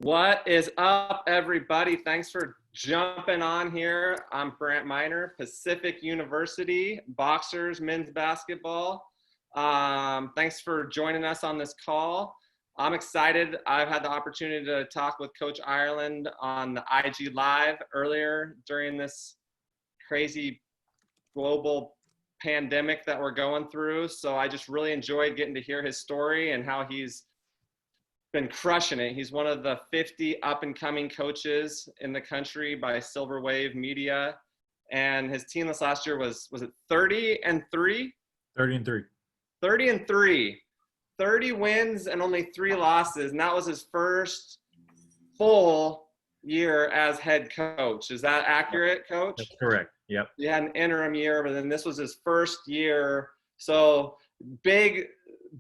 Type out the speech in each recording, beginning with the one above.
What is up, everybody? Thanks for jumping on here. I'm Brant Miner, Pacific University, Boxers, men's basketball. Thanks for joining us on this call. I'm excited. I've had the opportunity to talk with Coach Ireland on the IG Live earlier during this crazy global pandemic that we're going through. So I just really enjoyed getting to hear his story and how he's been crushing it. He's one of the 50 up-and-coming coaches in the country by Silver Wave Media. And his team this last year was it 30-3? 30-3. 30-3. 30 wins and only 3 losses. And that was his first full year as head coach. Is that accurate, Coach? That's correct. Yep. He had an interim year, but then this was his first year. So big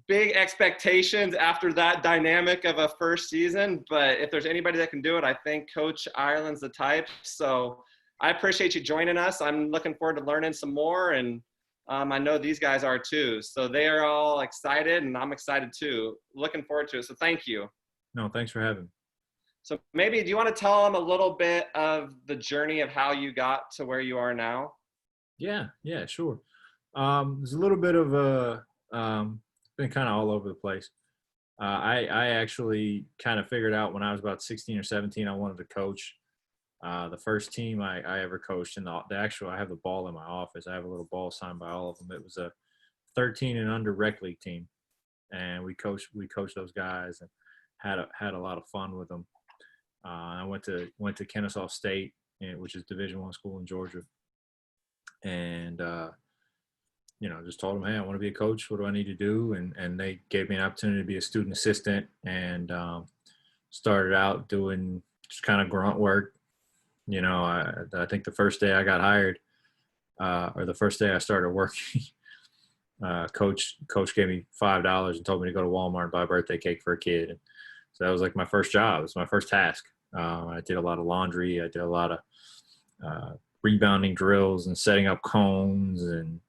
expectations after that dynamic of a first season. But if there's anybody that can do it, I think Coach Ireland's the type. So I appreciate you joining us. I'm looking forward to learning some more. And I know these guys are too. So they are all excited and I'm excited too. Looking forward to it. So thank you. No, thanks for having me. So maybe, do you want to tell them a little bit of the journey of how you got to where you are now? Yeah, sure. There's a little bit of been kind of all over the place. I actually kind of figured out when I was about 16 or 17, I wanted to coach. The first team I ever coached, and the actual, I have the ball in my office. I have a little ball signed by all of them. It was a 13 and under rec league team, and we coached those guys and had a lot of fun with them. I went to Kennesaw State, which is Division I school in Georgia, and just told them, hey, I want to be a coach. What do I need to do? And they gave me an opportunity to be a student assistant, and started out doing just kind of grunt work. I think the first day I got hired, or the first day I started working, coach gave me $5 and told me to go to Walmart and buy a birthday cake for a kid. And so that was like my first job. It was my first task. I did a lot of laundry. I did a lot of rebounding drills and setting up cones, and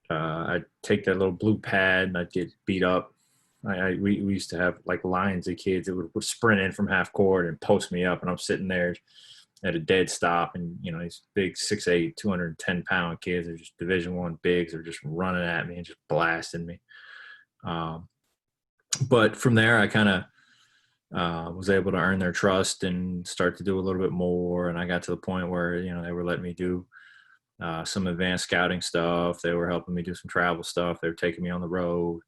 I'd take that little blue pad and I'd get beat up. We used to have like lines of kids that would sprint in from half court and post me up, and I'm sitting there at a dead stop, and these big 6'8", 210-pound kids are just Division I bigs are just running at me and just blasting me. But from there, I kind of was able to earn their trust and start to do a little bit more. And I got to the point where, they were letting me do some advanced scouting stuff. They were helping me do some travel stuff. They were taking me on the road.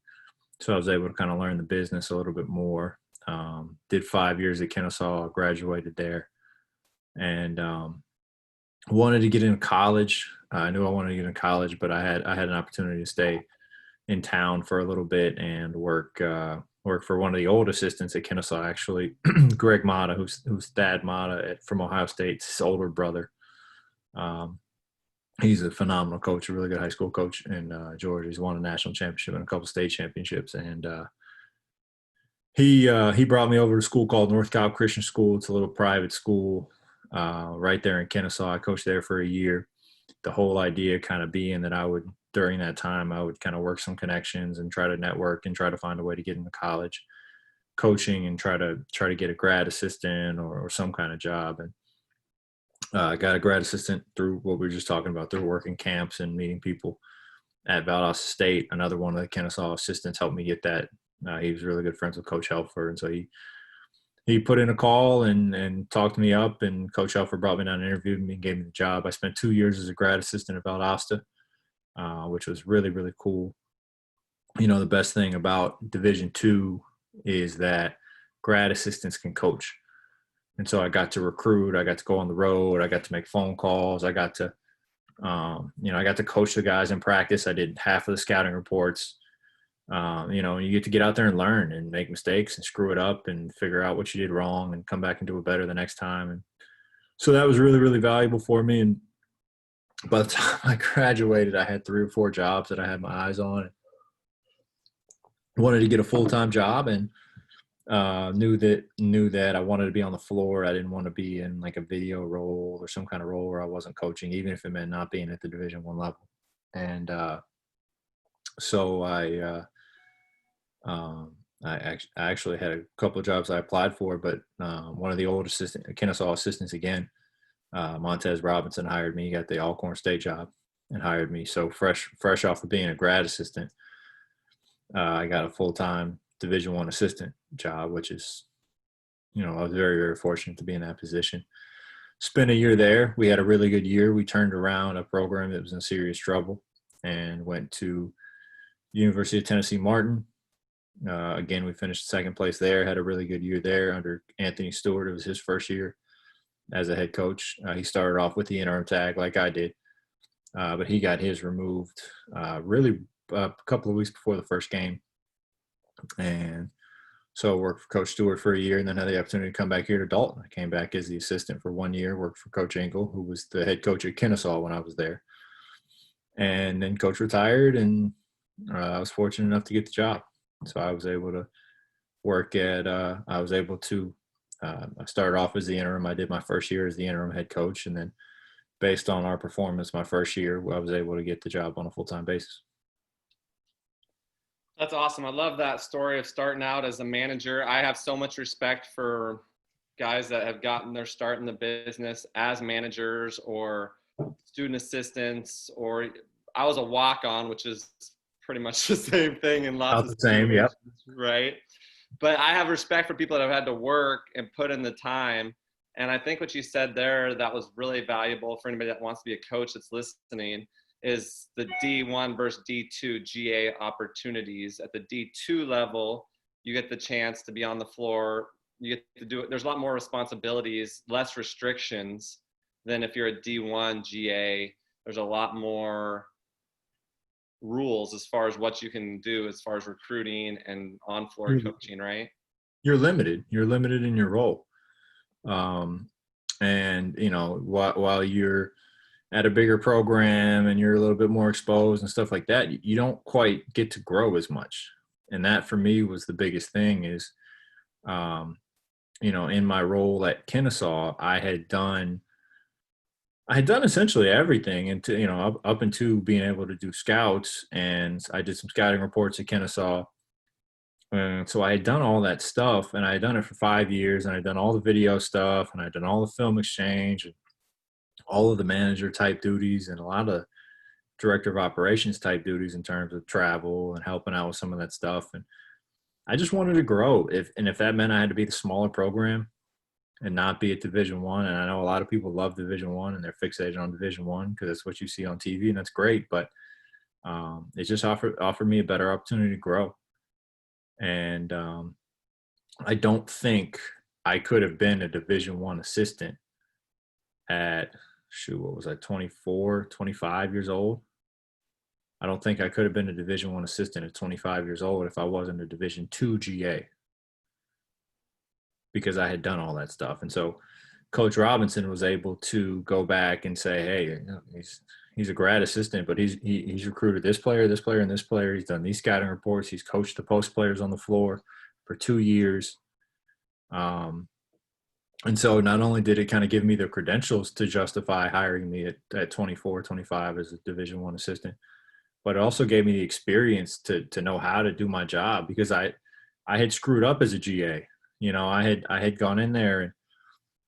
So I was able to kind of learn the business a little bit more. Did 5 years at Kennesaw, graduated there, and wanted to get into college. I knew I wanted to get into college, but I had an opportunity to stay in town for a little bit and work for one of the old assistants at Kennesaw, actually, Greg Mata, who's Thad Mata from Ohio State, his older brother. He's a phenomenal coach, a really good high school coach in Georgia. He's won a national championship and a couple state championships. And he brought me over to a school called North Cobb Christian School. It's a little private school right there in Kennesaw. I coached there for a year. The whole idea kind of being that during that time, I would kind of work some connections and try to network and try to find a way to get into college coaching and try to get a grad assistant or some kind of job. And I got a grad assistant through what we were just talking about, through working camps and meeting people at Valdosta State. Another one of the Kennesaw assistants helped me get that. He was really good friends with Coach Helfer. And so he put in a call and talked me up, and Coach Helfer brought me down and interviewed me and gave me the job. I spent 2 years as a grad assistant at Valdosta, which was really, really cool. The best thing about Division II is that grad assistants can coach. And so I got to recruit, I got to go on the road, I got to make phone calls, I got to, I got to coach the guys in practice. I did half of the scouting reports. You get to get out there and learn and make mistakes and screw it up and figure out what you did wrong and come back and do it better the next time. And so that was really, really valuable for me. And by the time I graduated, I had 3 or 4 jobs that I had my eyes on. I wanted to get a full-time job, and knew that I wanted to be on the floor. I didn't want to be in like a video role or some kind of role where I wasn't coaching, even if it meant not being at the Division I level. And so I I actually had a couple of jobs I applied for, but one of the old Kennesaw assistants again, Montez Robinson, hired me. He got the Alcorn State job and hired me. So fresh off of being a grad assistant, I got a full-time Division I assistant job, which is, I was very, very fortunate to be in that position. Spent a year there. We had a really good year. We turned around a program that was in serious trouble and went to the University of Tennessee Martin. Again, we finished second place there, had a really good year there under Anthony Stewart. It was his first year as a head coach. He started off with the interim tag like I did, but he got his removed really a couple of weeks before the first game. And so I worked for Coach Stewart for a year and then had the opportunity to come back here to Dalton. I came back as the assistant for 1 year, worked for Coach Engel, who was the head coach at Kennesaw when I was there. And then Coach retired, and I was fortunate enough to get the job. So I was able to work at I started off as the interim. I did my first year as the interim head coach, and then based on our performance my first year, I was able to get the job on a full-time basis. That's awesome. I love that story of starting out as a manager. I have so much respect for guys that have gotten their start in the business as managers or student assistants, or I was a walk-on, which is pretty much the same thing in lots of same, yep. Right? But I have respect for people that have had to work and put in the time. And I think what you said there that was really valuable for anybody that wants to be a coach that's listening is the D1 versus D2 GA opportunities. At the D2 level, you get the chance to be on the floor. You get to do it. There's a lot more responsibilities, less restrictions than if you're a D1 GA. There's a lot more rules as far as what you can do as far as recruiting and on-floor coaching, right? You're limited in your role. And while you're at a bigger program and you're a little bit more exposed and stuff like that, you don't quite get to grow as much. And that for me was the biggest thing is, in my role at Kennesaw, I had done essentially everything up into being able to do scouts, and I did some scouting reports at Kennesaw. And so I had done all that stuff, and I had done it for 5 years, and I'd done all the video stuff, and I'd done all the film exchange and all of the manager type duties and a lot of director of operations type duties in terms of travel and helping out with some of that stuff. And I just wanted to grow. If that meant I had to be the smaller program and not be at Division I, and I know a lot of people love Division I and they're fixated on Division I because that's what you see on TV, and that's great. But it just offered me a better opportunity to grow. And I don't think I could have been a Division I assistant at, what was I, 24, 25 years old? I don't think I could have been a Division I assistant at 25 years old if I wasn't a Division II GA, because I had done all that stuff. And so Coach Robinson was able to go back and say, hey, he's a grad assistant, but he's recruited this player, and this player. He's done these scouting reports. He's coached the post players on the floor for 2 years. And so not only did it kind of give me the credentials to justify hiring me at 24, 25 as a Division I assistant, but it also gave me the experience to know how to do my job, because I had screwed up as a GA. I had gone in there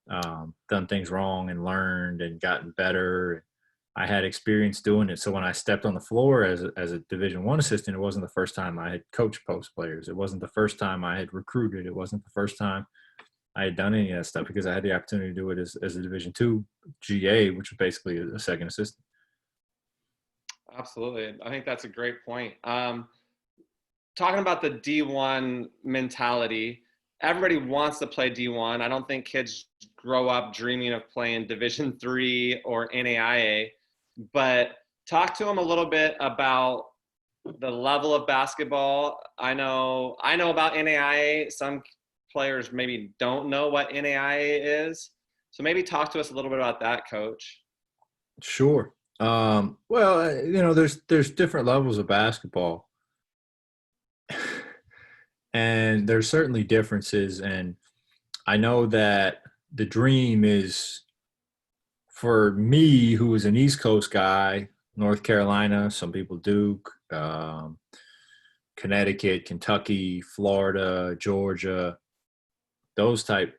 and done things wrong and learned and gotten better. I had experience doing it. So when I stepped on the floor as a Division I assistant, it wasn't the first time I had coached post players. It wasn't the first time I had recruited. It wasn't the first time I had done any of that stuff, because I had the opportunity to do it as a Division II GA, which was basically a second assistant. Absolutely. I think that's a great point. Talking about the D1 mentality, everybody wants to play D1. I don't think kids grow up dreaming of playing Division III or NAIA, but talk to them a little bit about the level of basketball. I know about NAIA. Some players maybe don't know what NAIA is. So maybe talk to us a little bit about that, Coach. Sure. Well, there's different levels of basketball. And there's certainly differences. And I know that the dream is, for me, who was an East Coast guy, North Carolina, some people Duke, Connecticut, Kentucky, Florida, Georgia,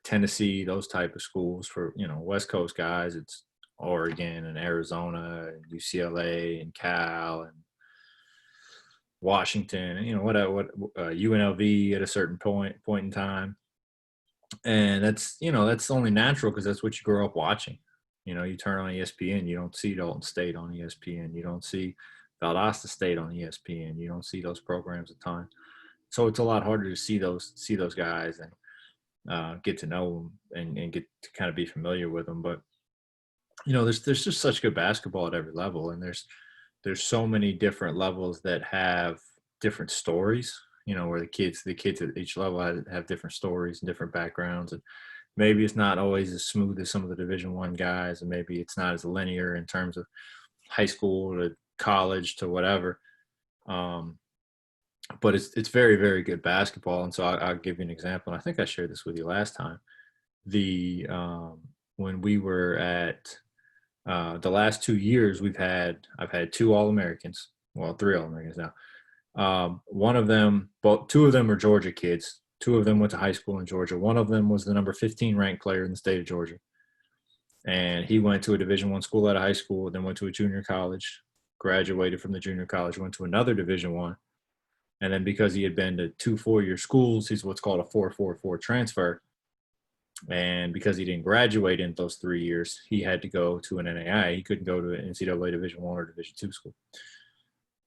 Tennessee, those type of schools. For, West Coast guys, it's Oregon and Arizona and UCLA and Cal and Washington, and what UNLV at a certain point in time. And that's only natural because that's what you grow up watching. You turn on ESPN, you don't see Dalton State on ESPN, you don't see Valdosta State on ESPN, you don't see those programs a ton. So it's a lot harder to see those guys and get to know them and get to kind of be familiar with them. But there's just such good basketball at every level, and there's so many different levels that have different stories, where the kids at each level have different stories and different backgrounds. And maybe it's not always as smooth as some of the Division I guys, and maybe it's not as linear in terms of high school to college to whatever. But it's very, very good basketball. And so I'll give you an example. And I think I shared this with you last time. When we were at the last 2 years, I've had 2 All-Americans, well, 3 All-Americans now. Two of them are Georgia kids. 2 of them went to high school in Georgia. One of them was the number 15 ranked player in the state of Georgia. And he went to a Division I school out of high school, then went to a junior college, graduated from the junior college, went to another Division I. And then because he had been to 2 4-year schools, he's what's called a 4-4-4 transfer. And because he didn't graduate in those 3 years, he had to go to an NAIA. He couldn't go to an NCAA Division I or Division II school.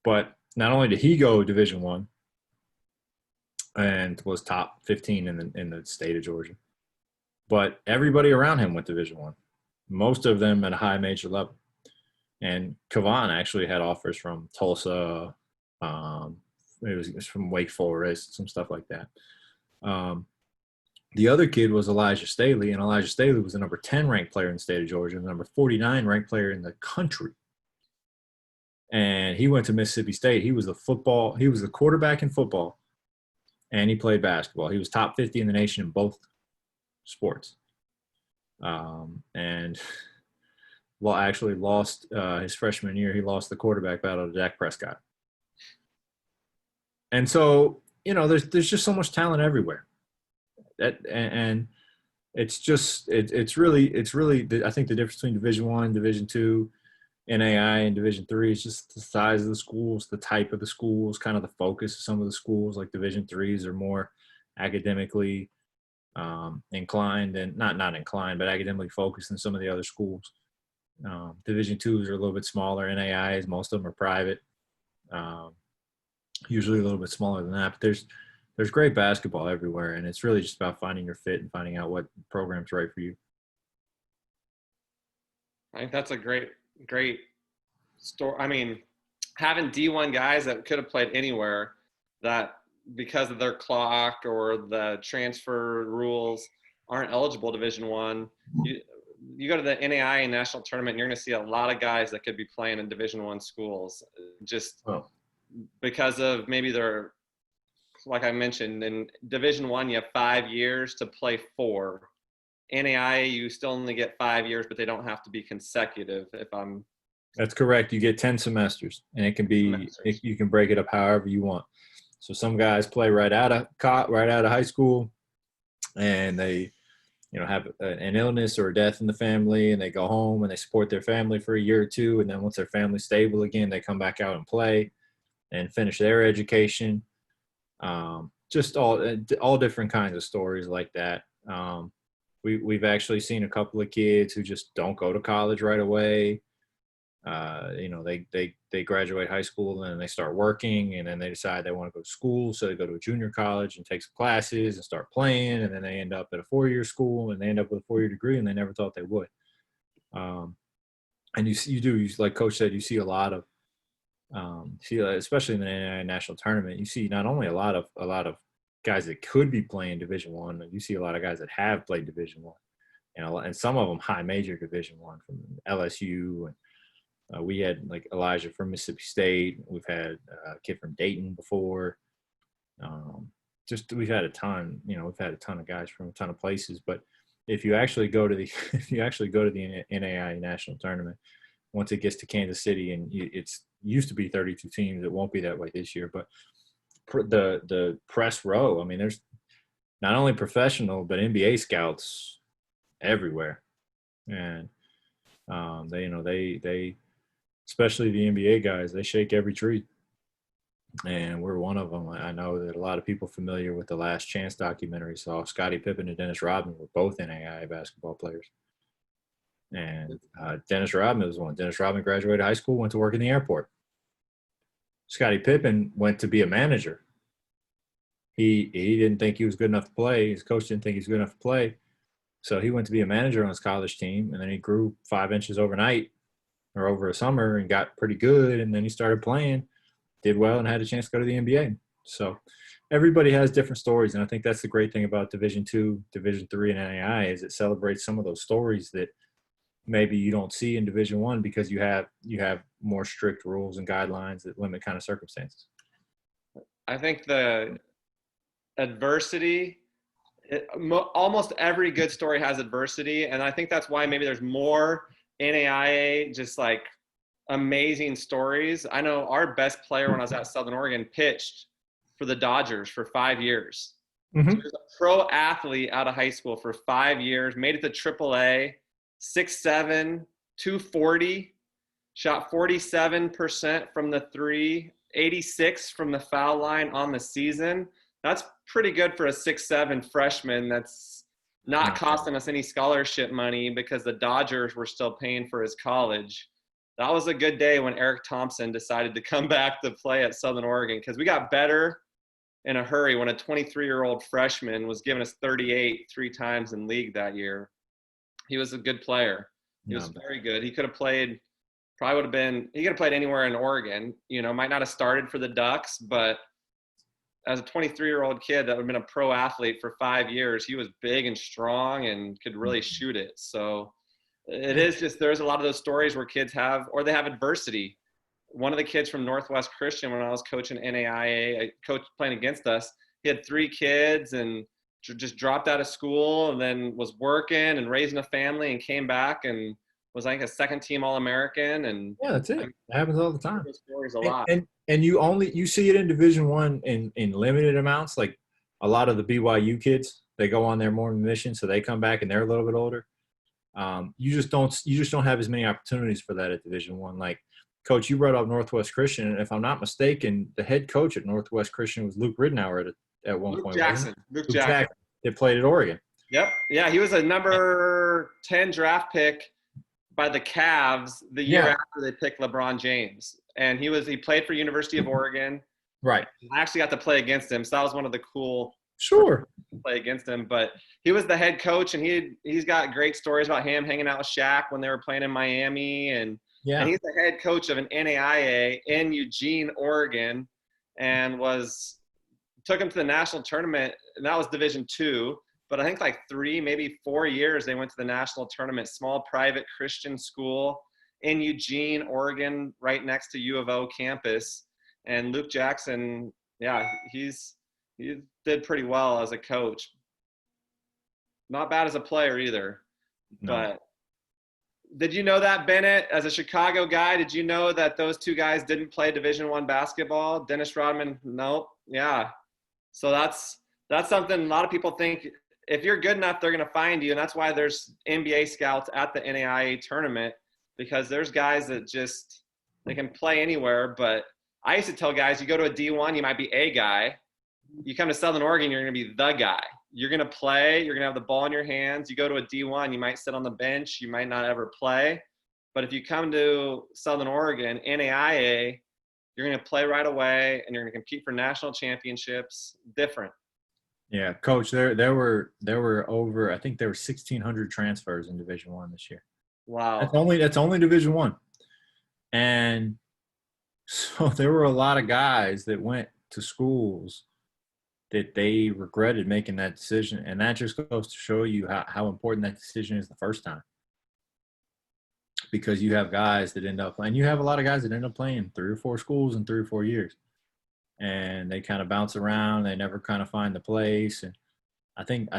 But not only did he go Division I and was top 15 in the state of Georgia, but everybody around him went Division I, most of them at a high major level. And Kavan actually had offers from Tulsa. It was from Wake Forest, some stuff like that. The other kid was Elijah Staley, and Elijah Staley was the number 10 ranked player in the state of Georgia, the number 49 ranked player in the country. And he went to Mississippi State. He was the quarterback in football, and he played basketball. He was top 50 in the nation in both sports. And actually lost his freshman year. He lost the quarterback battle to Dak Prescott. And so, there's just so much talent everywhere. And it's really I think the difference between Division I, Division II, NAIA, and Division III is just the size of the schools, the type of the schools, kind of the focus of some of the schools. Like Division IIIs are more academically inclined, and not inclined, but academically focused than some of the other schools. Division IIs are a little bit smaller. NAIAs, most of them are private. Usually a little bit smaller than that, but there's great basketball everywhere, and it's really just about finding your fit and finding out what program's right for you. I think that's a great story. I mean, having D1 guys that could have played anywhere, that because of their clock or the transfer rules aren't eligible Division I. You go to the NAIA national tournament, and you're going to see a lot of guys that could be playing in Division I schools, just because of maybe they're, like I mentioned, in Division I, you have 5 years to play 4. NAIA, you still only get 5 years, but they don't have to be consecutive. That's correct. You get 10 semesters, and it can be you can break it up however you want. So some guys play right out of high school, and they have an illness or a death in the family, and they go home and they support their family for a year or 2, and then once their family's stable again, they come back out and play and finish their education. Just all different kinds of stories like that. We've actually seen a couple of kids who just don't go to college right away. They graduate high school and then they start working, and then they decide they want to go to school, so they go to a junior college and take some classes and start playing, and then they end up at a 4-year school and they end up with a 4-year degree, and they never thought they would. And you like Coach said, you see a lot of especially in the NAIA national tournament, you see not only a lot of guys that could be playing Division I, you see a lot of guys that have played Division I, and some of them high major Division I from LSU, and we had like Elijah from Mississippi State. We've had a kid from Dayton before. We've had a ton. We've had a ton of guys from a ton of places. But if you actually go to the NAIA national tournament, once it gets to Kansas City, and it's used to be 32 teams, it won't be that way this year, but the press row. I mean, there's not only professional but NBA scouts everywhere, and they especially the NBA guys, they shake every tree, and we're one of them. I know that a lot of people familiar with the Last Chance documentary saw Scottie Pippen and Dennis Rodman were both NAIA basketball players, and Dennis Rodman was one. Dennis Rodman graduated high school, went to work in the airport. Scottie Pippen went to be a manager. He didn't think he was good enough to play. His coach didn't think he was good enough to play. So he went to be a manager on his college team, and then he grew 5 inches overnight or over a summer and got pretty good, and then he started playing, did well, and had a chance to go to the NBA. So everybody has different stories, and I think that's the great thing about Division II, Division III, and NAIA is it celebrates some of those stories that maybe you don't see in Division I because you have more strict rules and guidelines that limit kind of circumstances. I think the adversity, almost every good story has adversity, and I think that's why maybe there's more NAIA just like amazing stories. I know our best player when I was at Southern Oregon pitched for the Dodgers for 5 years. Mm-hmm. So he was a pro athlete out of high school for 5 years, made it to AAA, 6'7", 240, shot 47% from the three, 86 from the foul line on the season. That's pretty good for a 6'7" freshman that's not costing us any scholarship money because the Dodgers were still paying for his college. That was a good day when Eric Thompson decided to come back to play at Southern Oregon because we got better in a hurry when a 23-year-old freshman was giving us 38 3 times in league that year. He was a good player. He was very good. He could have played – he could have played anywhere in Oregon. You know, might not have started for the Ducks, but as a 23-year-old kid that would have been a pro athlete for 5 years, he was big and strong and could really shoot it. So it is just, there's a lot of those stories where kids have, or they have adversity. One of the kids from Northwest Christian, when I was coaching NAIA, a coach playing against us, he had 3 kids and just dropped out of school and then was working and raising a family and came back and was like a second-team All-American. And yeah, that's it. It happens all the time. Stories a lot. And you see it in Division I in limited amounts. Like a lot of the BYU kids, they go on their morning mission, so they come back and they're a little bit older. You just don't have as many opportunities for that at Division I. Like, Coach, you brought up Northwest Christian, and if I'm not mistaken, the head coach at Northwest Christian was Luke Ridenour at one point. Luke Jackson. They played at Oregon. Yep. Yeah, he was a number 10 draft pick by the Cavs the year after they picked LeBron James. And he played for University of Oregon. Right. I actually got to play against him, so that was one of the cool to play against him. But he was the head coach, and he's got great stories about him hanging out with Shaq when they were playing in Miami. And he's the head coach of an NAIA in Eugene, Oregon, and took him to the national tournament, and that was Division II. But I think like 3, maybe 4 years they went to the national tournament, small private Christian school in Eugene, Oregon, right next to U of O campus. And Luke Jackson, he did pretty well as a coach. Not bad as a player either. No. But did you know that, Bennett, as a Chicago guy, did you know that those 2 guys didn't play Division I basketball? Dennis Rodman, nope. Yeah. So that's something a lot of people think if you're good enough, they're going to find you. And that's why there's NBA scouts at the NAIA tournament, because there's guys that they can play anywhere. But I used to tell guys, you go to a D1, you might be a guy. You come to Southern Oregon, you're going to be the guy. You're going to play. You're going to have the ball in your hands. You go to a D1, you might sit on the bench. You might not ever play. But if you come to Southern Oregon, NAIA, you're going to play right away, and you're going to compete for national championships. Different. Yeah, Coach, there were over, I think there were 1,600 transfers in Division I this year. Wow. That's only Division I. And so there were a lot of guys that went to schools that they regretted making that decision. And that just goes to show you how important that decision is the first time. Because you have guys that end up playing. You have a lot of guys that end up playing 3 or 4 schools in 3 or 4 years. And they kind of bounce around. They never kind of find the place. And I think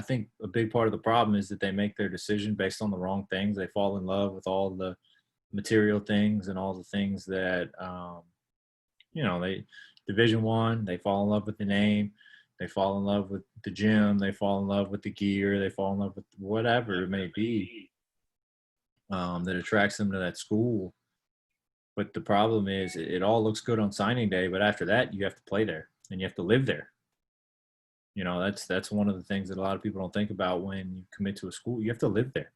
a big part of the problem is that they make their decision based on the wrong things. They fall in love with all the material things and all the things that, Division One, they fall in love with the name, they fall in love with the gym, they fall in love with the gear, they fall in love with whatever it may be that attracts them to that school. But the problem is, it all looks good on signing day, but after that, you have to play there and you have to live there. You know, that's one of the things that a lot of people don't think about when you commit to a school. You have to live there.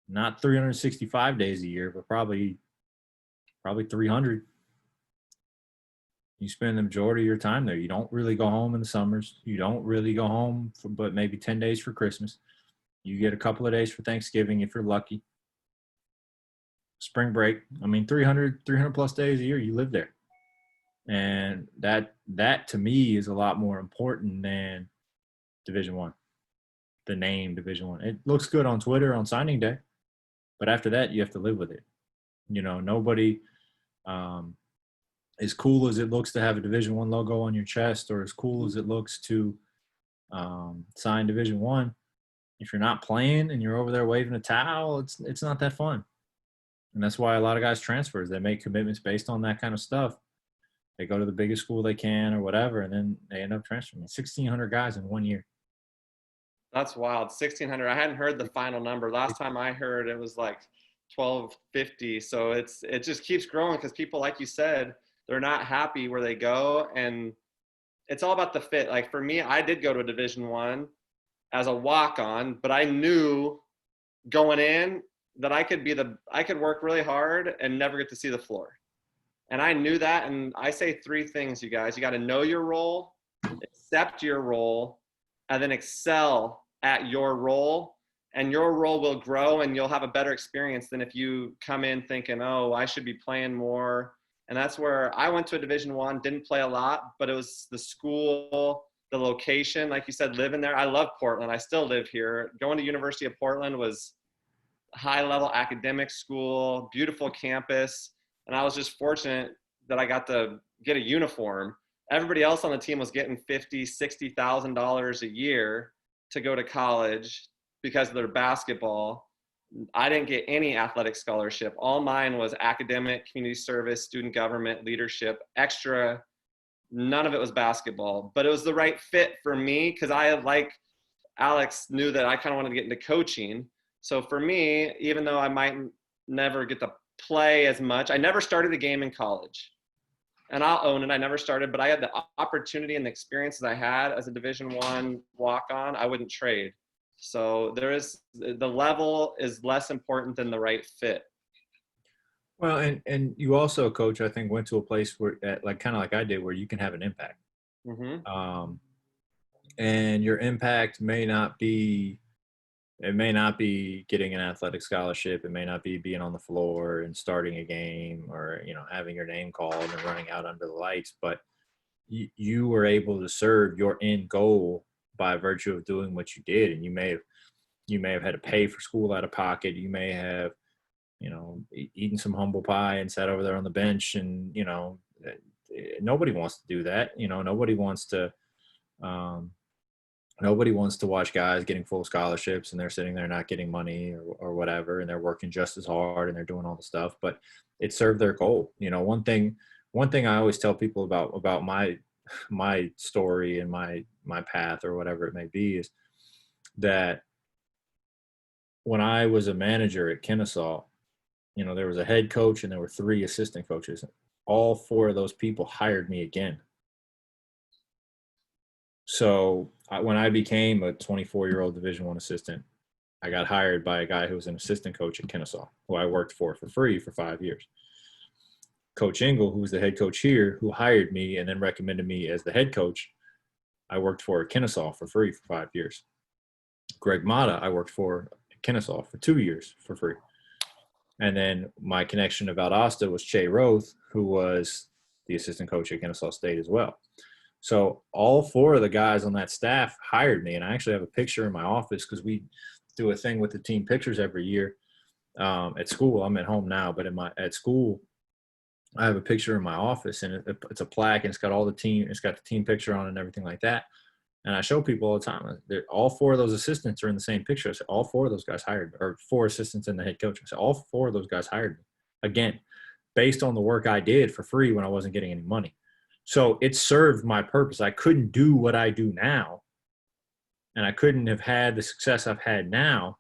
Not 365 days a year, but probably 300. You spend the majority of your time there. You don't really go home in the summers. You don't really go home for but maybe 10 days for Christmas. You get a couple of days for Thanksgiving if you're lucky. Spring break. I mean, 300 plus days a year, you live there. And that to me is a lot more important than Division One. The name Division One. It looks good on Twitter on signing day, but after that, you have to live with it. You know, nobody, as cool as it looks to have a Division One logo on your chest, or as cool as it looks to sign Division One, if you're not playing and you're over there waving a towel, it's not that fun. And that's why a lot of guys transfers. They make commitments based on that kind of stuff. They go to the biggest school they can or whatever, and then they end up transferring. 1,600 guys in 1 year. That's wild. 1,600. I hadn't heard the final number. Last time I heard it was like 1,250. So it just keeps growing because people, like you said, they're not happy where they go, and it's all about the fit. Like for me, I did go to a Division One as a walk-on, but I knew going in that I could work really hard and never get to see the floor. And I knew that. And I say three things, you guys. You got to know your role, accept your role, and then excel at your role. And your role will grow and you'll have a better experience than if you come in thinking, oh, I should be playing more. And that's where I went to a Division One, didn't play a lot, but it was the school, the location, like you said, living there. I love Portland. I still live here. Going to University of Portland was high-level academic school, beautiful campus. And I was just fortunate that I got to get a uniform. Everybody else on the team was getting $50,000, $60,000 a year to go to college because of their basketball. I didn't get any athletic scholarship. All mine was academic, community service, student government, leadership, extra. None of it was basketball, but it was the right fit for me because I, like Alex, knew that I kind of wanted to get into coaching. So for me, even though I might never get to play as much, I never started a game in college. And I'll own it, I never started, but I had the opportunity and the experiences I had as a Division One walk-on, I wouldn't trade. So the level is less important than the right fit. Well, and you also, Coach, I think went to a place where, like kind of like I did, where you can have an impact. Mm-hmm. And your impact may not be getting an athletic scholarship. It may not be being on the floor and starting a game, or, you know, having your name called and running out under the lights. But you were able to serve your end goal by virtue of doing what you did. And you may have had to pay for school out of pocket. You may have, you know, eaten some humble pie and sat over there on the bench. And, you know, nobody wants to do that. You know, nobody wants to watch guys getting full scholarships and they're sitting there not getting money or whatever, and they're working just as hard and they're doing all the stuff, but it served their goal. You know, one thing I always tell people about my story and my path or whatever it may be is that when I was a manager at Kennesaw, you know, there was a head coach and there were 3 assistant coaches. All 4 of those people hired me again. So when I became a 24-year-old Division I assistant, I got hired by a guy who was an assistant coach at Kennesaw, who I worked for free for 5 years. Coach Engel, who was the head coach here, who hired me and then recommended me as the head coach, I worked for at Kennesaw for free for 5 years. Greg Mata, I worked for at Kennesaw for 2 years for free. And then my connection to Valdosta was Che Roth, who was the assistant coach at Kennesaw State as well. So all 4 of the guys on that staff hired me, and I actually have a picture in my office because we do a thing with the team pictures every year at school. I'm at home now, but at school, I have a picture in my office, and it's a plaque, and it's got the team picture on it and everything like that. And I show people all the time. All 4 of those assistants are in the same picture. I said, all 4 of those guys hired me, or 4 assistants and the head coach. I said, all 4 of those guys hired me. Again, based on the work I did for free when I wasn't getting any money. So it served my purpose. I couldn't do what I do now, and I couldn't have had the success I've had now,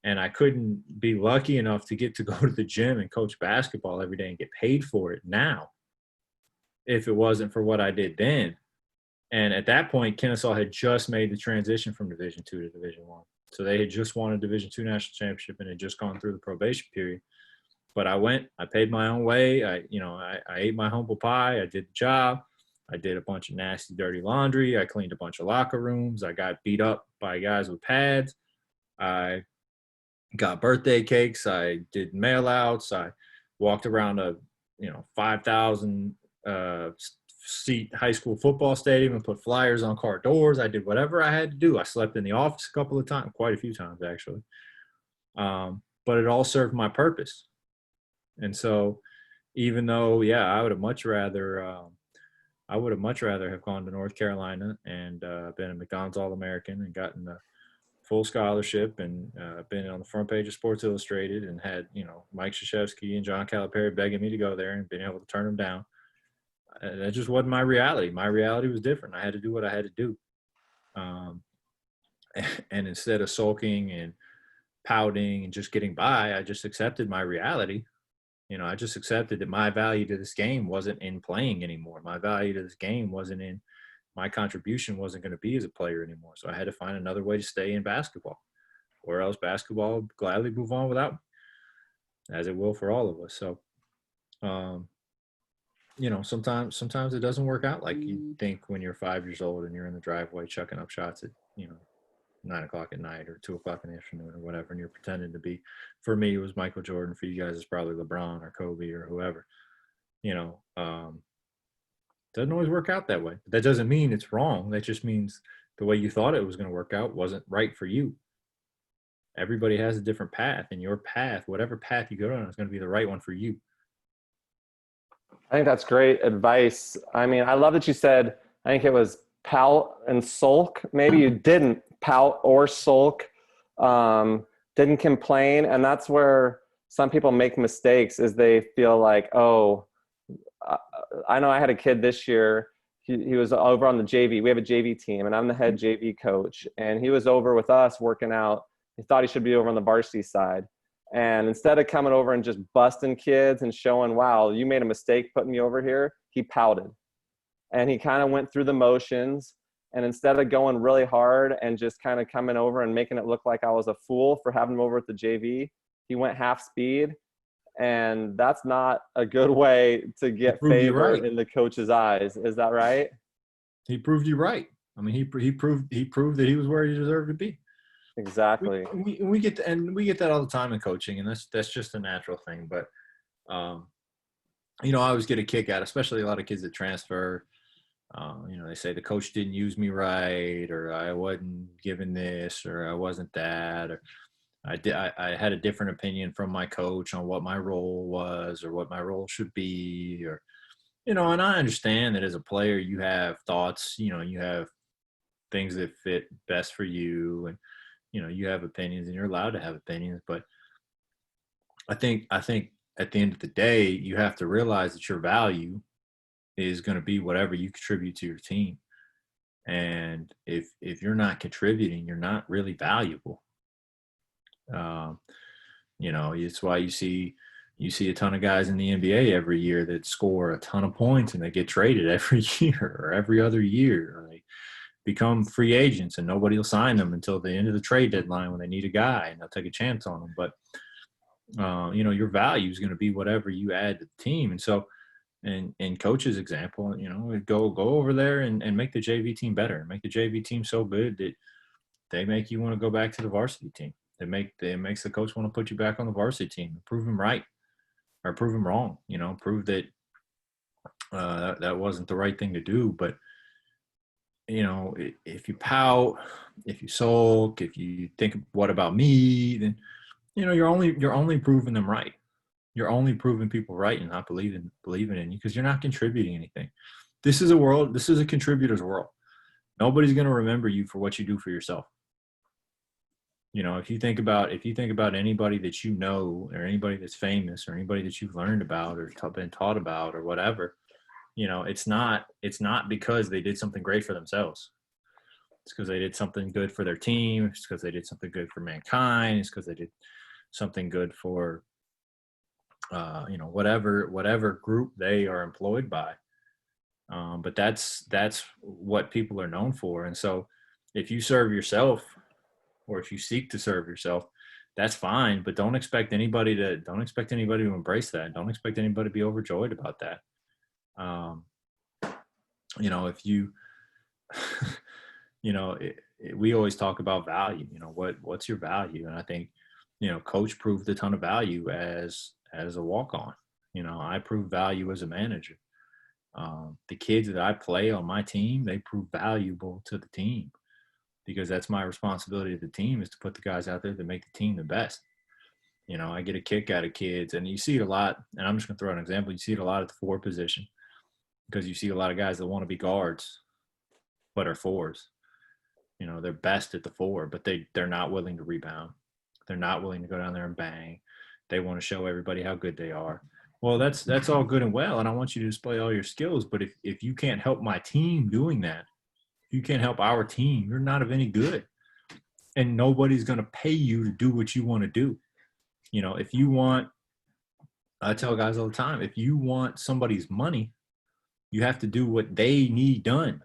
and I couldn't be lucky enough to get to go to the gym and coach basketball every day and get paid for it now if it wasn't for what I did then. And at that point, Kennesaw had just made the transition from Division II to Division I. So they had just won a Division II national championship and had just gone through the probation period. But I went, I paid my own way. I ate my humble pie. I did the job. I did a bunch of nasty, dirty laundry. I cleaned a bunch of locker rooms. I got beat up by guys with pads. I got birthday cakes. I did mail outs. I walked around a 5,000 seat high school football stadium and put flyers on car doors. I did whatever I had to do. I slept in the office a couple of times, quite a few times actually. But it all served my purpose. And so even though, I would have much rather have gone to North Carolina and been a McDonald's All-American and gotten the full scholarship and been on the front page of Sports Illustrated and had, Mike Krzyzewski and John Calipari begging me to go there and been able to turn them down. That just wasn't my reality. My reality was different. I had to do what I had to do. And instead of sulking and pouting and just getting by, I just accepted my reality. I just accepted that my value to this game wasn't in playing anymore. My value to this game wasn't in my contribution wasn't going to be as a player anymore. So I had to find another way to stay in basketball, or else basketball would gladly move on without me, as it will for all of us. So, sometimes it doesn't work out like you think when you're 5 years old and you're in the driveway chucking up shots at, 9 o'clock at night or 2 o'clock in the afternoon or whatever, and you're pretending to be. For me, it was Michael Jordan. For you guys, it's probably LeBron or Kobe or whoever. Doesn't always work out that way. But that doesn't mean it's wrong. That just means the way you thought it was going to work out wasn't right for you. Everybody has a different path, and your path, whatever path you go on, is going to be the right one for you. I think that's great advice. I mean, I love that you said, I think it was pout and sulk. Maybe you didn't pout or sulk, didn't complain. And that's where some people make mistakes, is they feel like, oh, I know I had a kid this year. He was over on the JV. We have a JV team, and I'm the head JV coach. And he was over with us working out. He thought he should be over on the varsity side. And instead of coming over and just busting kids and showing, wow, you made a mistake putting me over here, he pouted. And he kind of went through the motions. And instead of going really hard and just kind of coming over and making it look like I was a fool for having him over at the JV, he went half speed. And that's not a good way to get favor in the coach's eyes. Is that right? He proved you right. I mean, he proved that he was where he deserved to be. Exactly. We get that all the time in coaching, and that's just a natural thing. But I always get a kick out, especially a lot of kids that transfer. They say the coach didn't use me right, or I wasn't given this, or I wasn't that, or I had a different opinion from my coach on what my role was or what my role should be, or and I understand that as a player you have thoughts, you have things that fit best for you, and you have opinions, and you're allowed to have opinions. But I think at the end of the day, you have to realize that your value is going to be whatever you contribute to your team. And if you're not contributing, you're not really valuable. It's why you see a ton of guys in the NBA every year that score a ton of points and they get traded every year or every other year, or they become free agents and nobody will sign them until the end of the trade deadline when they need a guy, and they'll take a chance on them. But your value is going to be whatever you add to the team. And so in coach's example, go over there and make the JV team better, and make the JV team so good that they make you want to go back to the varsity team. It makes the coach want to put you back on the varsity team, prove him right or prove him wrong, prove that that wasn't the right thing to do. But if you pout, if you sulk, if you think, what about me, then you're only proving them right. You're only proving people right and not believing in you, because you're not contributing anything. This is a contributor's world. Nobody's going to remember you for what you do for yourself. If you think about anybody that you know, or anybody that's famous, or anybody that you've learned about or been taught about or whatever, You know, it's not because they did something great for themselves. It's because they did something good for their team. It's because they did something good for mankind. It's because they did something good for, you know, whatever group they are employed by. But that's what people are known for. And so if you serve yourself, or if you seek to serve yourself, that's fine. But don't expect anybody to embrace that. Don't expect anybody to be overjoyed about that. You know, if you, you know, we always talk about value. You know, what's your value? And I think, you know, Coach proved a ton of value as a walk-on. You know, I proved value as a manager. The kids that I play on my team, they prove valuable to the team, because that's my responsibility to the team, is to put the guys out there that make the team the best. You know, I get a kick out of kids, and you see it a lot. And I'm just going to throw an example. You see it a lot at the forward position, because you see a lot of guys that want to be guards but are fours. You know, they're best at the four, but they're not willing to rebound. They're not willing to go down there and bang. They want to show everybody how good they are. Well, that's all good and well, and I want you to display all your skills. But if you can't help my team doing that, if you can't help our team, you're not of any good. And nobody's going to pay you to do what you want to do. You know, if you want, I tell guys all the time, if you want somebody's money, you have to do what they need done.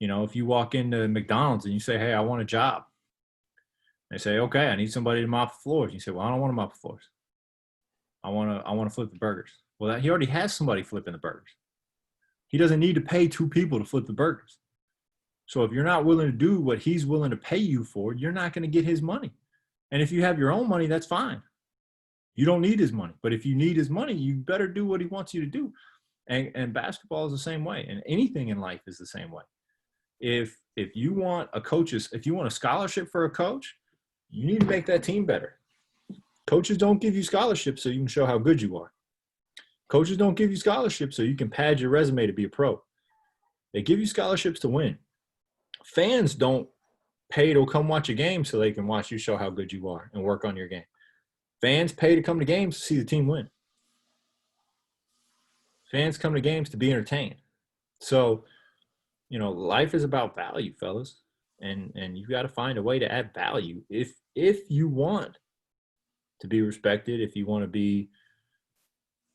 You know, if you walk into McDonald's and you say, hey, I want a job. They say, okay, I need somebody to mop the floors. You say, well, I don't want to mop the floors. I want to flip the burgers. Well, he already has somebody flipping the burgers. He doesn't need to pay two people to flip the burgers. So if you're not willing to do what he's willing to pay you for, you're not going to get his money. And if you have your own money, that's fine. You don't need his money. But if you need his money, you better do what he wants you to do. And basketball is the same way. And anything in life is the same way. If you want if you want a scholarship for a coach, you need to make that team better. Coaches don't give you scholarships so you can show how good you are. Coaches don't give you scholarships so you can pad your resume to be a pro. They give you scholarships to win. Fans don't pay to come watch a game so they can watch you show how good you are and work on your game. Fans pay to come to games to see the team win. Fans come to games to be entertained. So, you know, life is about value, fellas. And you've got to find a way to add value if you want to be respected, if you want to be,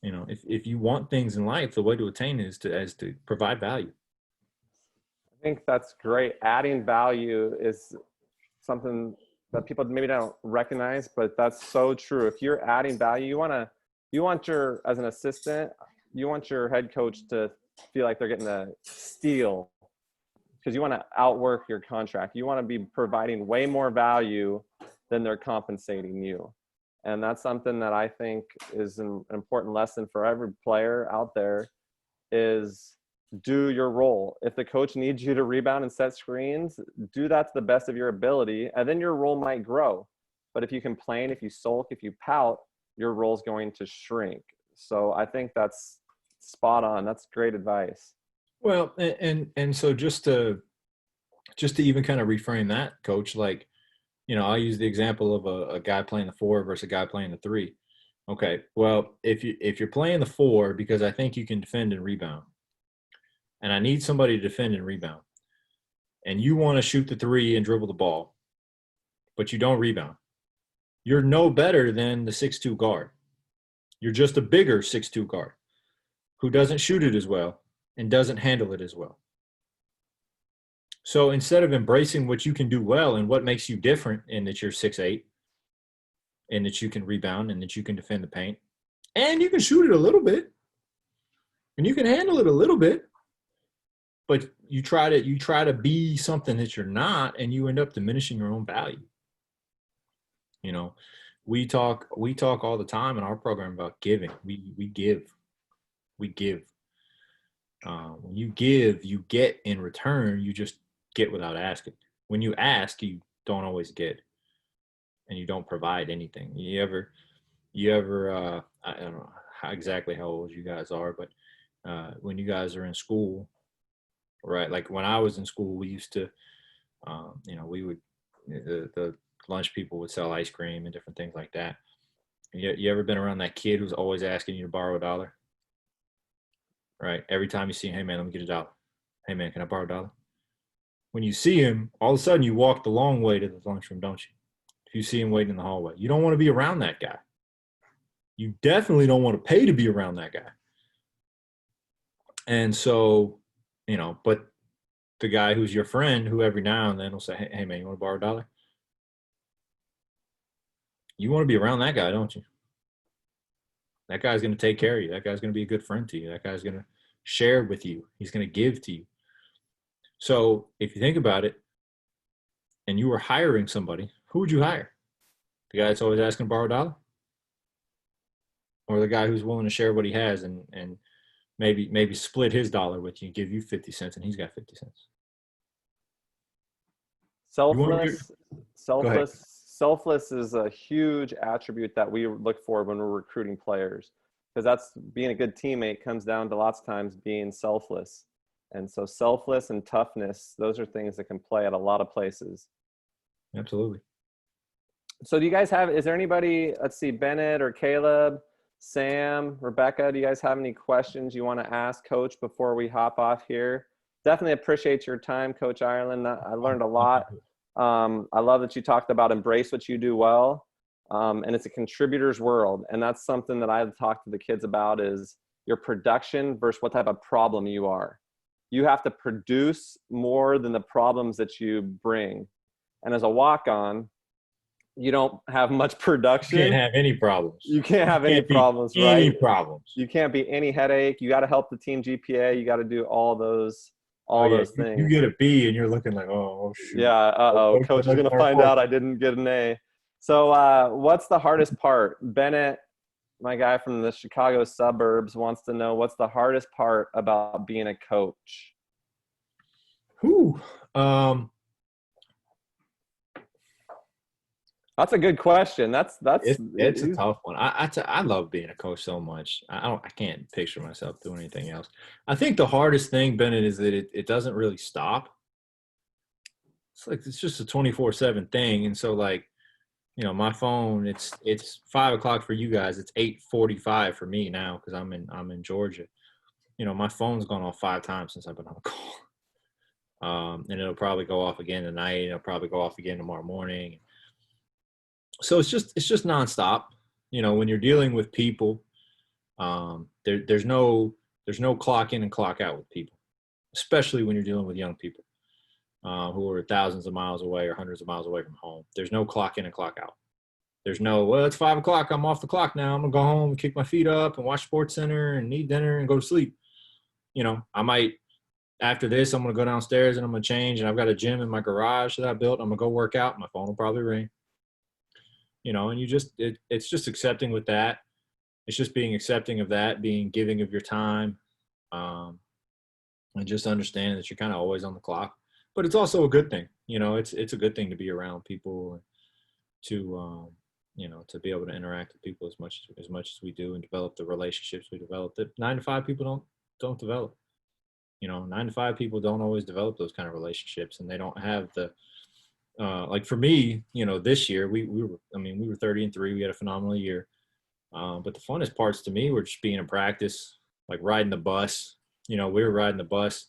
you know, if you want things in life, the way to attain is to provide value. I think that's great. Adding value is something that people maybe don't recognize, but that's so true. If you're adding value, as an assistant, you want your head coach to feel like they're getting a steal, because you want to outwork your contract. You want to be providing way more value than they're compensating you. And that's something that I think is an important lesson for every player out there, is do your role. If the coach needs you to rebound and set screens, do that to the best of your ability, and then your role might grow. But if you complain, if you sulk, if you pout, your role's going to shrink. So I think that's spot on. That's great advice. Well, and so just to even kind of reframe that, Coach, like, you know, I'll use the example of a guy playing the four versus a guy playing the three. Okay, well, if you're playing the four because I think you can defend and rebound, and I need somebody to defend and rebound, and you want to shoot the three and dribble the ball, but you don't rebound, you're no better than the 6'2" guard. You're just a bigger 6'2" guard who doesn't shoot it as well and doesn't handle it as well. So instead of embracing what you can do well and what makes you different, in that you're 6'8", and that you can rebound and that you can defend the paint, and you can shoot it a little bit, and you can handle it a little bit, but you try to be something that you're not, and you end up diminishing your own value. You know, we talk all the time in our program about giving. We give. When you give, you get in return. You just get without asking. When you ask, you don't always get, and you don't provide anything. You ever I don't know exactly how old you guys are, but when you guys are in school, right? Like when I was in school, we used to, you know, we would, the lunch people would sell ice cream and different things like that. You ever been around that kid who's always asking you to borrow $1? right? Every time you see him, hey, man, let me get $1. Hey, man, can I borrow $1? When you see him, all of a sudden you walk the long way to the lunchroom, don't you? If you see him waiting in the hallway, you don't want to be around that guy. You definitely don't want to pay to be around that guy. And so, but the guy who's your friend, who every now and then will say, hey man, you want to borrow $1? You want to be around that guy, don't you? That guy's going to take care of you. That guy's going to be a good friend to you. That guy's going to share with you. He's going to give to you. So if you think about it, and you were hiring somebody, who would you hire? The guy that's always asking to borrow $1? Or the guy who's willing to share what he has and maybe split his $1 with you and give you 50 cents and he's got 50 cents. Selfless is a huge attribute that we look for when we're recruiting players, because that's being a good teammate comes down to lots of times being selfless. And so selfless and toughness, those are things that can play at a lot of places. Absolutely. So do you guys have, is there anybody, let's see, Bennett or Caleb, Sam, Rebecca, do you guys have any questions you want to ask Coach before we hop off here? Definitely appreciate your time, Coach Ireland. I learned a lot. I love that you talked about embrace what you do well. And it's a contributor's world. And that's something that I've talked to the kids about is your production versus what type of problem you are. You have to produce more than the problems that you bring. And as a walk-on, you don't have much production. You can't have any problems. You can't have any problems, right? Any problems. You can't be any headache. You got to help the team GPA. You got to do all those things. You get a B and you're looking like, oh shoot. Yeah, Coach is going to find out I didn't get an A. So what's the hardest part? Bennett, my guy from the Chicago suburbs, wants to know what's the hardest part about being a coach? That's a good question. It's a tough one. I love being a coach so much. I can't picture myself doing anything else. I think the hardest thing, Bennett, is that it doesn't really stop. It's just a 24/7 thing, and so my phone. It's 5 o'clock for you guys. It's 8:45 for me now because I'm in Georgia. My phone's gone off 5 times since I've been on the call, and it'll probably go off again tonight. It'll probably go off again tomorrow morning. So it's just nonstop. When you're dealing with people, there's no clock in and clock out with people, especially when you're dealing with young people who are thousands of miles away or hundreds of miles away from home. There's no clock in and clock out. There's no, well, it's 5 o'clock. I'm off the clock now. I'm gonna go home and kick my feet up and watch SportsCenter and eat dinner and go to sleep. I might after this. I'm gonna go downstairs and I'm gonna change. And I've got a gym in my garage that I built. I'm gonna go work out. My phone will probably ring. And it's just accepting with that. It's just being accepting of that, being giving of your time, and just understanding that you're kind of always on the clock. But it's also a good thing. It's a good thing to be around people, to be able to interact with people as much as we do and develop the relationships we develop that 9 to 5 people don't develop. 9 to 5 people don't always develop those kind of relationships, and they don't have the for me, this year we were 30-3. We had a phenomenal year. But the funnest parts to me were just being in practice, like riding the bus. We were riding the bus.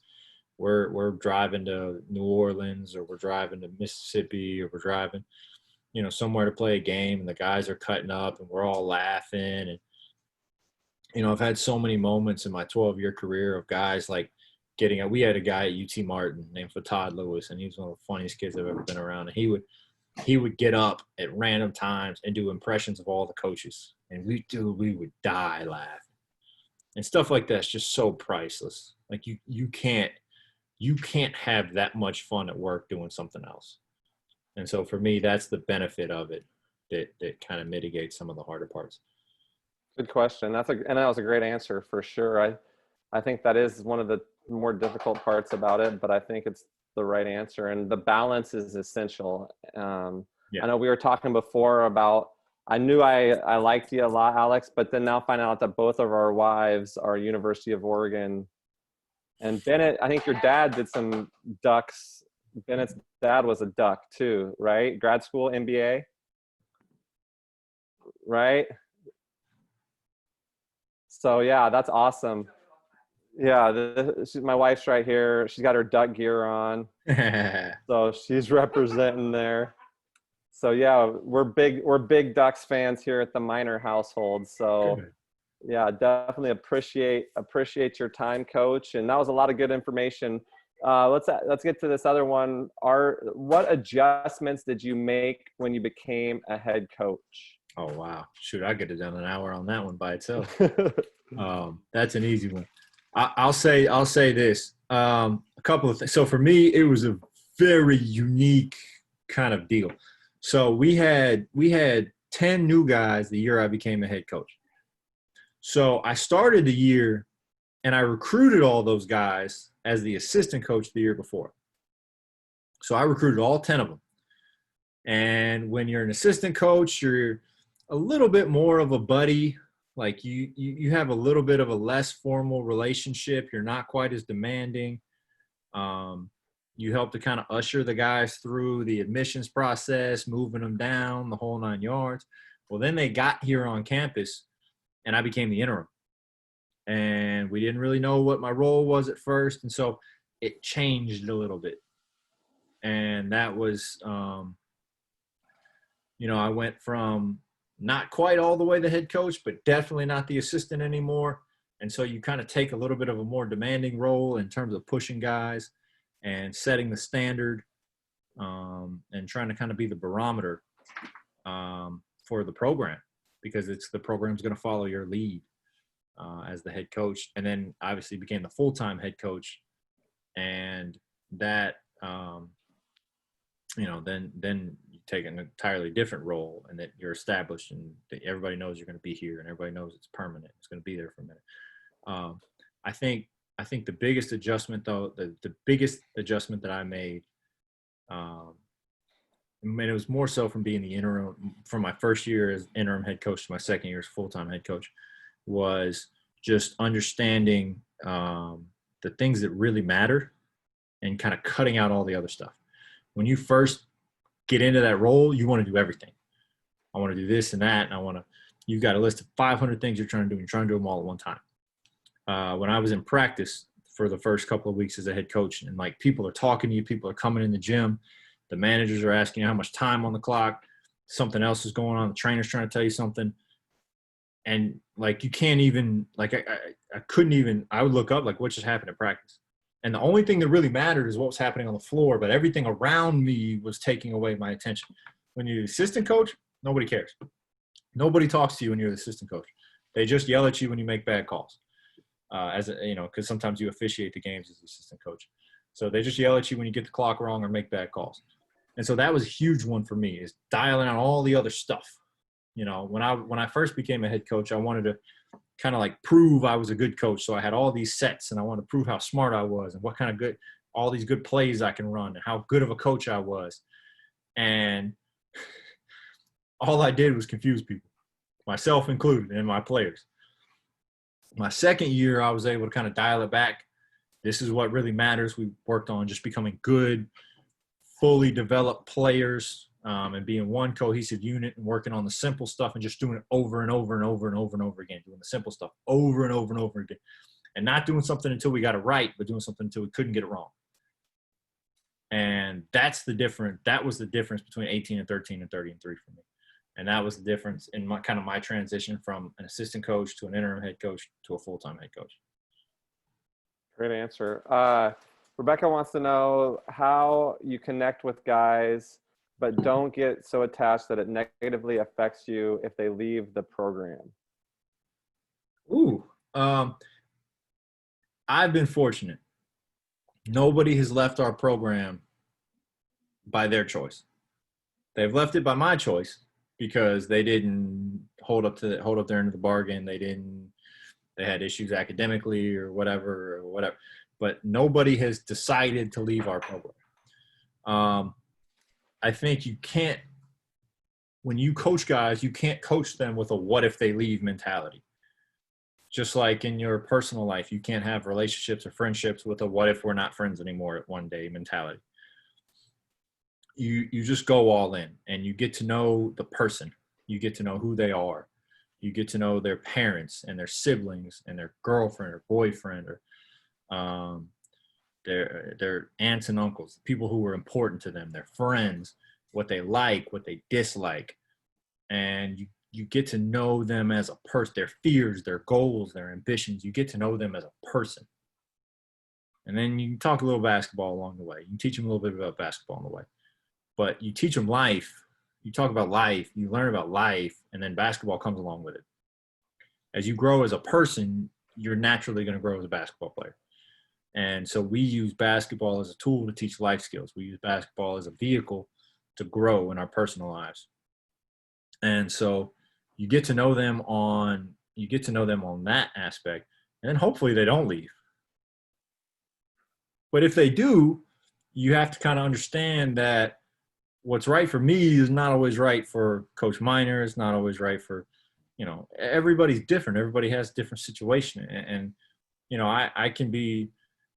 We're driving to New Orleans, or we're driving to Mississippi, or we're driving, somewhere to play a game, and the guys are cutting up and we're all laughing. And, I've had so many moments in my 12-year career of guys like getting out. We had a guy at UT Martin named Todd Lewis, and he was one of the funniest kids I've ever been around. And he would get up at random times and do impressions of all the coaches, and we would die laughing. And stuff like that's just so priceless. Like you can't have that much fun at work doing something else. And so for me, that's the benefit of it that kind of mitigates some of the harder parts. Good question. That was a great answer for sure. I think that is one of the more difficult parts about it, but I think it's the right answer, and the balance is essential. I know we were talking before about, I knew I liked you a lot, Alex, but then now find out that both of our wives are University of Oregon. And Bennett, I think your dad did some Ducks. Bennett's dad was a Duck too, right? Grad school, MBA, right? So yeah, that's awesome. Yeah, my wife's right here. She's got her duck gear on, so she's representing there. So yeah, we're big Ducks fans here at the Minor household. So Good. yeah, definitely appreciate your time, Coach. And that was a lot of good information. Let's get to this other one. What adjustments did you make when you became a head coach? Oh wow, shoot! I could have done an hour on that one by itself. That's an easy one. I'll say this. A couple of things. So for me, it was a very unique kind of deal. So we had 10 new guys the year I became a head coach. So I started the year and I recruited all those guys as the assistant coach the year before. So I recruited all 10 of them. And when you're an assistant coach, you're a little bit more of a buddy. Like you have a little bit of a less formal relationship. You're not quite as demanding. You help to kind of usher the guys through the admissions process, moving them down the whole 9 yards. Well, then they got here on campus and I became the interim. And we didn't really know what my role was at first. And so it changed a little bit. And that was, I went from not quite all the way the head coach, but definitely not the assistant anymore. And so you kind of take a little bit of a more demanding role in terms of pushing guys and setting the standard, and trying to kind of be the barometer for the program, because the program's going to follow your lead as the head coach. And then obviously became the full-time head coach. And that, then you take an entirely different role, and that you're established and that everybody knows you're going to be here and everybody knows it's permanent. It's going to be there for a minute. I think the biggest adjustment, though, the biggest adjustment that I made, and it was more so from being the interim, from my first year as interim head coach to my second year as full-time head coach, was just understanding the things that really matter and kind of cutting out all the other stuff. When you first get into that role, you want to do everything. I want to do this and that, and you've got a list of 500 things you're trying to do, and you're trying to do them all at one time. When I was in practice for the first couple of weeks as a head coach, and like people are talking to you, people are coming in the gym, the managers are asking you how much time on the clock, something else is going on, the trainer's trying to tell you something, and like you can't even, like I couldn't even, I would look up like what just happened in practice. And the only thing that really mattered is what was happening on the floor, but everything around me was taking away my attention. When you're the assistant coach, nobody cares. Nobody talks to you when you're the assistant coach. They just yell at you when you make bad calls. Because sometimes you officiate the games as the assistant coach. So they just yell at you when you get the clock wrong or make bad calls. And so that was a huge one for me, is dialing out all the other stuff. When I first became a head coach, I wanted to kind of like prove I was a good coach. So I had all these sets, and I wanted to prove how smart I was and what kind of all these good plays I can run and how good of a coach I was. And all I did was confuse people, myself included, and my players. My second year, I was able to kind of dial it back. This is what really matters. We worked on just becoming good, fully developed players, and being one cohesive unit and working on the simple stuff and just doing it over and over and over and over and over again, doing the simple stuff over and over and over again, and not doing something until we got it right, but doing something until we couldn't get it wrong. And that was the difference between 18 and 13 and 30 and 3 for me. And that was the difference in my transition from an assistant coach to an interim head coach to a full-time head coach. Great answer. Rebecca wants to know how you connect with guys, but don't get so attached that it negatively affects you if they leave the program. Ooh, I've been fortunate. Nobody has left our program by their choice. They've left it by my choice because they didn't hold up their end of the bargain. They had issues academically or whatever. But nobody has decided to leave our program. I think when you coach guys, you can't coach them with a what if they leave mentality. Just like in your personal life, you can't have relationships or friendships with a what if we're not friends anymore at one day mentality. You just go all in, and you get to know the person. You get to know who they are. You get to know their parents and their siblings and their girlfriend or boyfriend or their aunts and uncles, people who were important to them, their friends, what they like, what they dislike. And you get to know them as a person, their fears, their goals, their ambitions. You get to know them as a person. And then you can talk a little basketball along the way. You can teach them a little bit about basketball on the way. But you teach them life. You talk about life. You learn about life. And then basketball comes along with it. As you grow as a person, you're naturally going to grow as a basketball player. And so we use basketball as a tool to teach life skills. We use basketball as a vehicle to grow in our personal lives. And so you get to know them on that aspect. And then hopefully they don't leave. But if they do, you have to kind of understand that what's right for me is not always right for Coach Minor. It's not always right for, everybody's different. Everybody has a different situation. And I can be,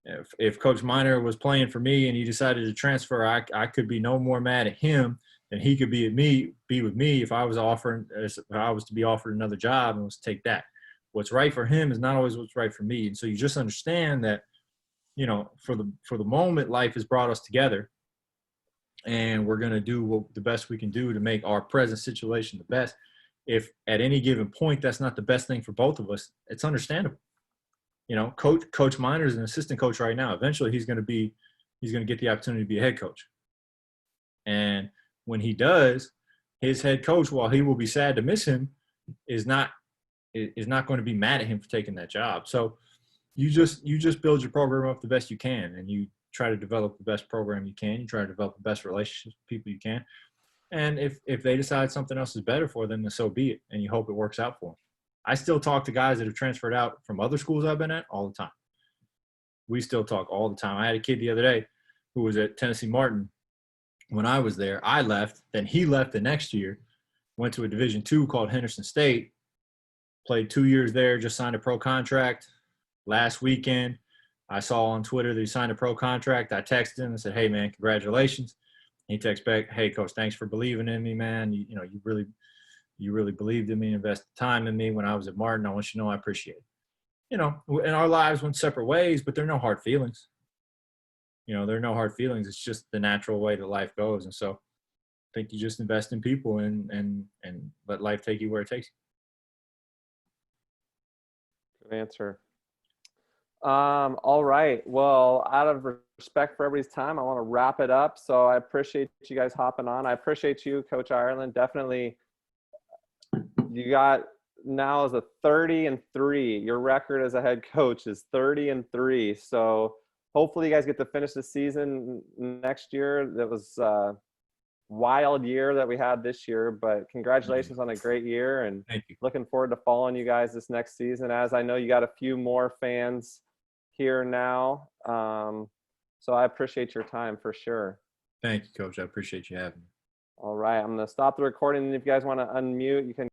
if Coach Minor was playing for me and he decided to transfer, I could be no more mad at him than he could be with me if I was to be offered another job and was to take that. What's right for him is not always what's right for me. And so you just understand that, for the moment, life has brought us together, and we're going to do the best we can do to make our present situation the best. If at any given point that's not the best thing for both of us, it's understandable. Coach Minor is an assistant coach right now. Eventually, he's going to get the opportunity to be a head coach. And when he does, his head coach, while he will be sad to miss him, is not going to be mad at him for taking that job. So you just build your program up the best you can, and you try to develop the best program you can. You try to develop the best relationships with people you can. And if they decide something else is better for them, then so be it. And you hope it works out for them. I still talk to guys that have transferred out from other schools I've been at all the time. We still talk all the time. I had a kid the other day who was at Tennessee Martin when I was there. I left, then he left the next year, went to a Division II called Henderson State, played 2 years there, just signed a pro contract. Last weekend, I saw on Twitter that he signed a pro contract. I texted him and said, "Hey, man, congratulations." He texted back, "Hey, Coach, thanks for believing in me, man. You really believed in me, invested time in me when I was at Martin. I want you to know I appreciate it." And our lives went separate ways, but there are no hard feelings. There are no hard feelings. It's just the natural way that life goes. And so I think you just invest in people and let life take you where it takes you. Good answer. All right. Well, out of respect for everybody's time, I want to wrap it up. So I appreciate you guys hopping on. I appreciate you, Coach Ireland. Definitely, you got now as a 30-3. Your record as a head coach is 30-3. So hopefully you guys get to finish the season next year. That was a wild year that we had this year, but congratulations on a great year, and Thank you. Looking forward to following you guys this next season, as I know you got a few more fans here now. So I appreciate your time for sure. Thank you, Coach. I appreciate you having me. All right. I'm going to stop the recording. And if you guys want to unmute, you can